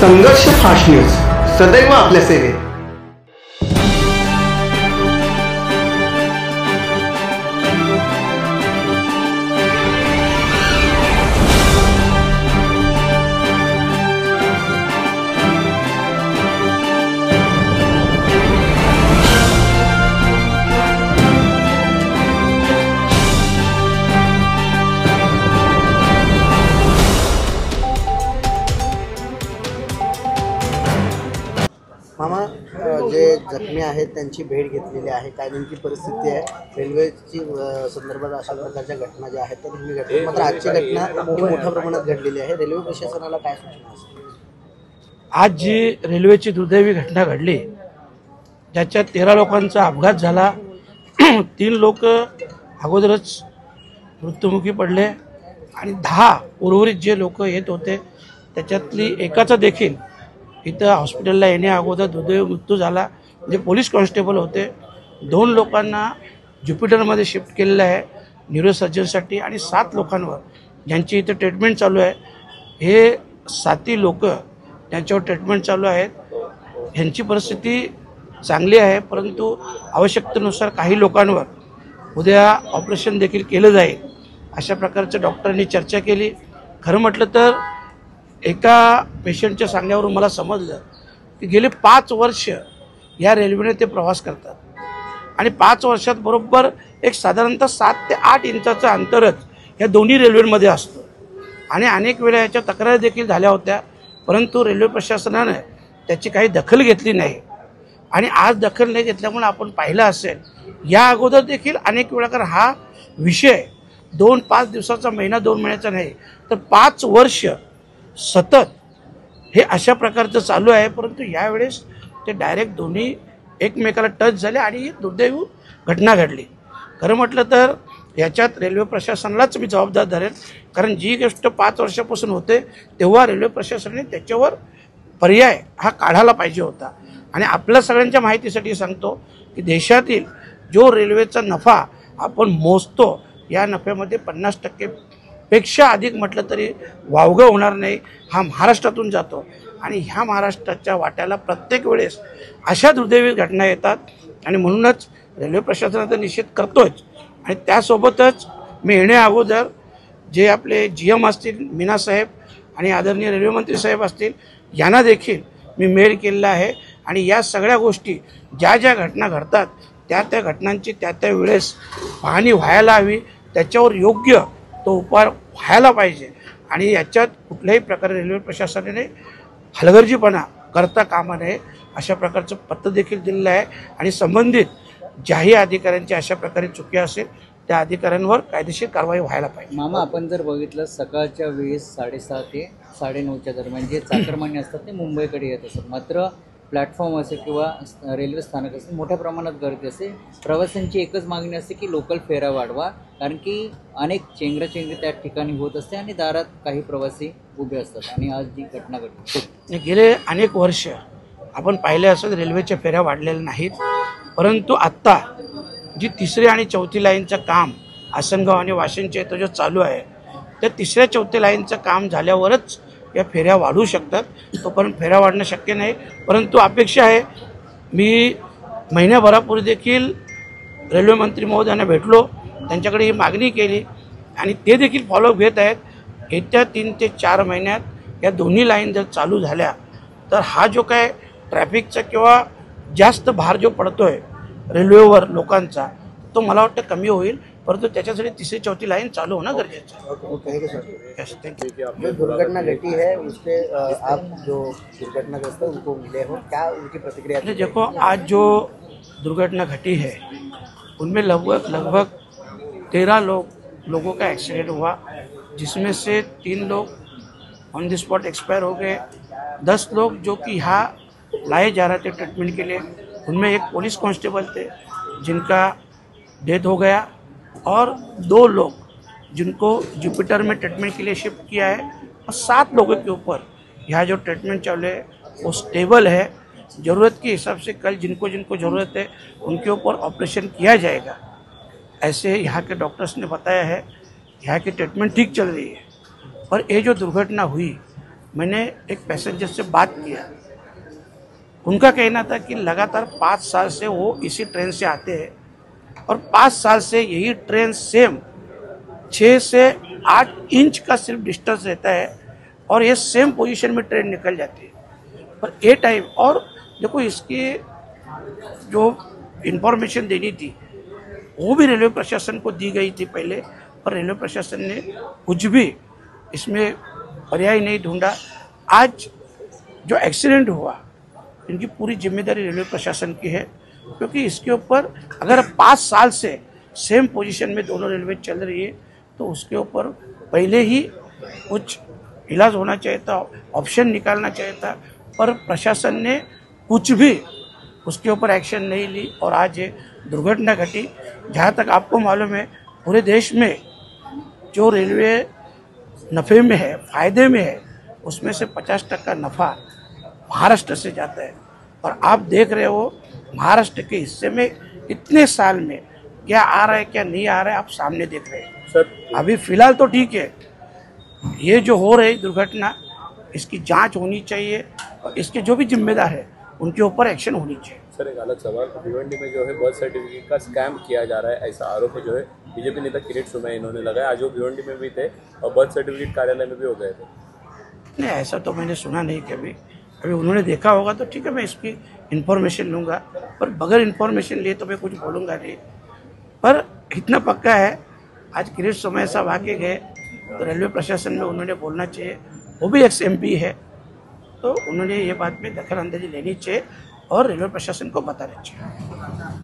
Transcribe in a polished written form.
संघर्ष fast news सदैव आपल्या सेवेत। मामा, जे जखमी आहेत त्यांची भेट घेतलेली आहे, काय नेमकी परिस्थिती आहे रेल्वेची संदर्भात अशा प्रकारच्या घटना ज्या आहेत त्या नेहमी घडतात, मात्र आजची घटना ही मोठ्या प्रमाणात घडलेली आहे। रेल्वे प्रशासनाला काय सूचना असतील? आज जी रेल्वेची दुर्दैवी घटना घडली ज्याच्यात 13 लोकांचा अपघात झाला, 3 लोक अगोदरच मृत्युमुखी पडले आणि 10 उर्वरित जे लोक येत होते त्याच्यातली एकाचा देखील इथं हॉस्पिटलला येण्या अगोदर दुर्दैवी मृत्यू झाला। जे पोलीस कॉन्स्टेबल होते 2 लोकांना ज्युपिटरमध्ये शिफ्ट केलेलं आहे न्यूरोसर्जनसाठी आणि 7 लोकांवर ज्यांची इथं ट्रीटमेंट चालू आहे। हे 7 लोक त्यांच्यावर ट्रीटमेंट चालू आहेत, ह्यांची परिस्थिती चांगली आहे, परंतु आवश्यकतेनुसार काही लोकांवर उद्या ऑपरेशन देखील केलं जाईल अशा प्रकारचं डॉक्टरांनी चर्चा केली। खरं म्हटलं तर एका पेशंटच्या सांगण्यावरून मला समजलं की गेले 5 वर्ष या रेल्वेने ते प्रवास करतात आणि 5 वर्षात बरोबर एक साधारणतः 7 ते 8 इंचाचं अंतरच या दोन्ही रेल्वेमध्ये असतं आणि अनेक वेळा याच्या तक्रारी देखील झाल्या होत्या, परंतु रेल्वे प्रशासनाने त्याची काही दखल घेतली नाही आणि आज दखल नाही घेतल्यामुळे आपण पाहिलं असेल या अगोदर देखील अनेक वेळा, कारण हा विषय 2-5 दिवसाचा, महिना 2 महिन्याचा नाही तर 5 वर्ष सतत हे अशा प्रकारचं चालू आहे, परंतु यावेळेस ते डायरेक्ट दोन्ही एकमेकाला टच झाले आणि ही दुर्दैवी घटना घडली। खरं म्हटलं तर याच्यात रेल्वे प्रशासनालाच मी जबाबदार धरेन, कारण जी गोष्ट 5 वर्षापासून होते तेव्हा रेल्वे प्रशासनाने त्याच्यावर पर्याय हा काढायला पाहिजे होता। आणि आपल्या सगळ्यांच्या माहितीसाठी सांगतो की देशातील जो रेल्वेचा नफा आपण मोजतो या नफ्यामध्ये 50% पेक्षा अधिक म्हटलं तरी वावगं होणार नाही, हा महाराष्ट्रातून जातो आणि ह्या महाराष्ट्राच्या वाट्याला प्रत्येक वेळेस अशा दुर्दैवी घटना येतात आणि म्हणूनच रेल्वे प्रशासनाचा निषेध करतोच। आणि त्यासोबतच मी येण्या अगोदर जे आपले GM असतील मीना साहेब आणि आदरणीय रेल्वेमंत्री साहेब असतील यांना देखील मी मेल केलेला आहे आणि या सगळ्या गोष्टी ज्या ज्या घटना घडतात त्या घटनांची त्या वेळेस पाहणी व्हायला हवी, त्याच्यावर योग्य तो उपाय व्हायला पाहिजे आणि याच्यात कुठल्याही प्रकारे रेल्वे प्रशासनाने हलगर्जीपणा करता कामा नये अशा प्रकारचं पत्र देखील दिलेलं आहे आणि संबंधित ज्याही अधिकाऱ्यांची अशा प्रकारे चुकी असेल त्या अधिकाऱ्यांवर कायदेशीर कारवाई व्हायला पाहिजे। मामा, आपण जर बघितलं सकाळच्या वेळेस 7:30 ते 9:30च्या दरम्यान जे चाकरमान्य असतात ते मुंबईकडे येत असतात, मात्र प्लॅटफॉर्म असेल किंवा रेल्वे स्थानक असेल मोठ्या प्रमाणात गर्दी असते। प्रवाशांची एकच मागणी असते की लोकल फेरा वाढवा, कारण की अनेक चेंगराचेंगरी त्या ठिकाणी होत असते आणि दारात काही प्रवासी उभे असतात आणि आज जी घटना घडली। गेले अनेक वर्ष आपण पाहिले असेल रेल्वेच्या फेऱ्या वाढलेल्या नाहीत, परंतु आत्ता जी 3री आणि 4थी लाईनचं काम आसनगाव आणि वाशिंदच्या इथं जो चालू आहे त्या 3ऱ्या-4थ्या लाईनचं काम झाल्यावरच या फेऱ्या वाढू शकतात, तोपर्यंत फेऱ्या वाढणं शक्य नाही। परंतु अपेक्षा आहे, मी महिन्याभरापूर्वी देखील रेल्वे मंत्री महोदयांना भेटलो, त्यांच्याकडे ही मागणी केली आणि ते देखील फॉलोअप घेत आहेत। येत्या 3 ते 4 महिन्यात या दोन्ही लाईन जर चालू झाल्या तर हा जो काय ट्रॅफिकचा किंवा जास्त भार जो पडतोय रेल्वेवर लोकांचा तो मला वाटतं कमी होईल, परंतु त्याच्यासाठी 3री-4थी लाइन चालू होना गरजेचं है। Okay sir, thank you. जो दुर्घटना घटी है उस पर आप जो दुर्घटनाग्रस्त उनको मिले हो, क्या उनकी प्रतिक्रिया? देखो, आज जो दुर्घटना घटी है उनमें लगभग 13 लोगों का एक्सीडेंट हुआ, जिसमें से 3 लोग ऑन द स्पॉट एक्सपायर हो गए। 10 लोग जो कि यहाँ लाए जा रहे थे ट्रीटमेंट के लिए, उनमें एक पुलिस कांस्टेबल थे जिनका डेथ हो गया और 2 लोग जिनको जुपिटर में ट्रीटमेंट के लिए शिफ्ट किया है और 7 लोगों के ऊपर यहाँ जो ट्रीटमेंट चल रहे है वो स्टेबल है। ज़रूरत के हिसाब से कल जिनको जिनको ज़रूरत है उनके ऊपर ऑपरेशन किया जाएगा, ऐसे यहाँ के डॉक्टर्स ने बताया है। यहाँ की ट्रीटमेंट ठीक चल रही है। और ये जो दुर्घटना हुई मैंने एक पैसेंजर से बात किया, उनका कहना था कि लगातार 5 साल से वो इसी ट्रेन से आते हैं और 5 साल से यही ट्रेन सेम 6 से 8 इंच का सिर्फ डिस्टेंस रहता है और ये सेम पोजीशन में ट्रेन निकल जाती है। पर ये टाइम, और देखो इसकी जो इंफॉर्मेशन देनी थी वो भी रेलवे प्रशासन को दी गई थी पहले, पर रेलवे प्रशासन ने कुछ भी इसमें पर्याय नहीं ढूंढा। आज जो एक्सीडेंट हुआ इनकी पूरी जिम्मेदारी रेलवे प्रशासन की है, क्योंकि इसके ऊपर अगर 5 साल से सेम पोजीशन में दोनों रेलवे चल रही है तो उसके ऊपर पहले ही कुछ इलाज होना चाहिए था, ऑप्शन निकालना चाहिए था, पर प्रशासन ने कुछ भी उसके ऊपर एक्शन नहीं ली और आज ये दुर्घटना घटी। जहाँ तक आपको मालूम है पूरे देश में जो रेलवे नफ़े में है, फ़ायदे में है, उसमें से 50% नफ़ा महाराष्ट्र से जाता है। और आप देख रहे हो महाराष्ट्र के हिस्से में इतने साल में क्या आ रहा है क्या नहीं आ रहा है, आप सामने देख रहे हैं सर। अभी फिलहाल तो ठीक है, ये जो हो रही दुर्घटना इसकी जांच होनी चाहिए और इसके जो भी जिम्मेदार है उनके ऊपर एक्शन होनी चाहिए। सर एक अलग सवाल, भिवंडी में जो है बर्थ सर्टिफिकेट का स्कैम किया जा रहा है, ऐसा आरोप जो है बीजेपी नेता किरीट सोमैया इन्होंने लगाया। आज वो भिवंडी में भी थे और बर्थ सर्टिफिकेट कार्यालय में भी हो गए थे। नहीं, ऐसा तो मैंने सुना नहीं कभी। अभी उन्होंने देखा होगा तो ठीक है, मैं इसकी इन्फॉर्मेशन लूँगा, पर बगैर इन्फॉर्मेशन लिए तो मैं कुछ बोलूँगा नहीं। पर इतना पक्का है आज किरीट सोमैया साहब आके गए तो रेलवे प्रशासन में उन्होंने बोलना चाहिए, वो भी एक्स MP है तो उन्होंने ये बात में दखल अंदाजी लेनी चाहिए और रेलवे प्रशासन को बताना चाहिए।